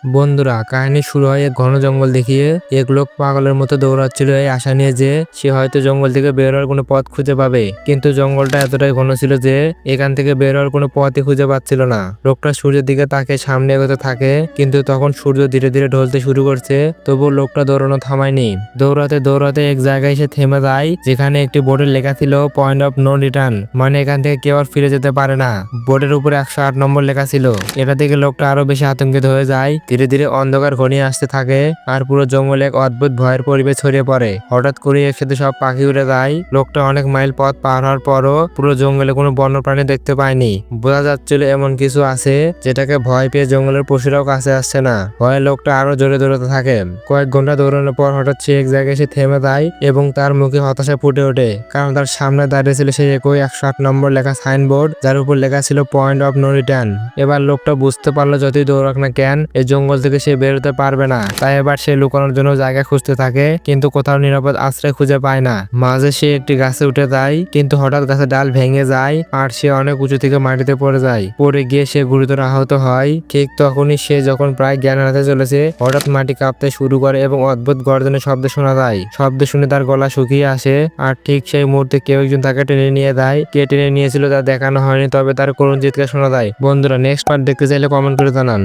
বন্ধুরা, কাহিনী শুরু হয় এক ঘন জঙ্গল দেখিয়ে। এক লোক পাগলের মতো দৌড়াচ্ছিল এই আশা নিয়ে যে সে হয়তো জঙ্গল থেকে বের হওয়ার কোনো পথ খুঁজে পাবে, কিন্তু জঙ্গলটা এতটাই ঘন ছিল যে এখান থেকে বের হওয়ার কোনো পথই খুঁজে পাচ্ছিল না। লোকটা সূর্যের দিকে তাকে সামনে এগোতে থাকে, কিন্তু তখন সূর্য ধীরে ধীরে ঢলতে শুরু করছে। তবুও লোকটা দৌড়ানো থামায়নি। দৌড়াতে দৌড়াতে এক জায়গায় সে থেমে যায়, যেখানে একটি বোর্ডে লেখা ছিল পয়েন্ট অফ নো রিটার্ন, মানে এখান থেকে কেউ আর ফিরে যেতে পারে না। বোর্ডের উপরে 108 নম্বর লেখা ছিল। এটা দেখে লোকটা আরো বেশি আতঙ্কিত হয়ে যায়। ধীরে ধীরে অন্ধকার ঘনিয়ে আসতে থাকে আর পুরো জঙ্গলে এক অদ্ভুত ভয়ের পরিবেশ ছড়িয়ে পড়ে। হঠাৎ করে একসাথে সব পাখি উড়ে যায়। লোকটা অনেক মাইল পথ পার হওয়ার পরও পুরো জঙ্গলে কোনো বন্যপ্রাণী দেখতে পায়নি। বোঝা যাচ্ছিল এমন কিছু আছে যেটাকে ভয় পেয়ে জঙ্গলের পশুরাও কাছে আসছে না। ভয়ে লোকটা আরো জোরে দৌড়াতে থাকে। কয়েক ঘন্টা দৌড়ানোর পর হঠাৎ সে এক জায়গায় এসে থেমে যায় এবং তার মুখে হতাশা ফুটে ওঠে, কারণ তার সামনে দাঁড়িয়ে ছিল সেই একই 108 নম্বর লেখা সাইনবোর্ড, যার উপর লেখা ছিল পয়েন্ট অফ নো রিটার্ন। এবার লোকটা বুঝতে পারলো যতই দৌড়াক না কেন এই জঙ্গল থেকে সে বেরোতে পারবে না। তাই এবার সে লুকানোর জন্য জায়গা খুঁজতে থাকে, কিন্তু কোথাও নিরাপদ আশ্রয় খুঁজে পায় না। মাঝে সে একটি গাছে উঠে যায়, কিন্তু হঠাৎ গাছের ডাল ভেঙে যায় আর সে অনেক উঁচু থেকে মাটিতে পড়ে যায়। পড়ে গিয়ে সে গুরুতর আহত হয়। ঠিক তখনই সে যখন প্রায় জ্ঞান হারাতে চলেছে, হঠাৎ মাটি কাঁপতে শুরু করে এবং অদ্ভুত গর্জনের শব্দ শোনা যায়। শব্দ শুনে তার গলা শুকিয়ে আসে, আর ঠিক সেই মুহূর্তে কেউ একজন তাকে টেনে নিয়ে যায়। কে টেনে নিয়েছিল তা দেখানো হয়নি, তবে তার করুণ চিৎকার শোনা যায়। বন্ধুরা, নেক্সট পার্ট দেখতে চাইলে কমেন্ট করে জানান।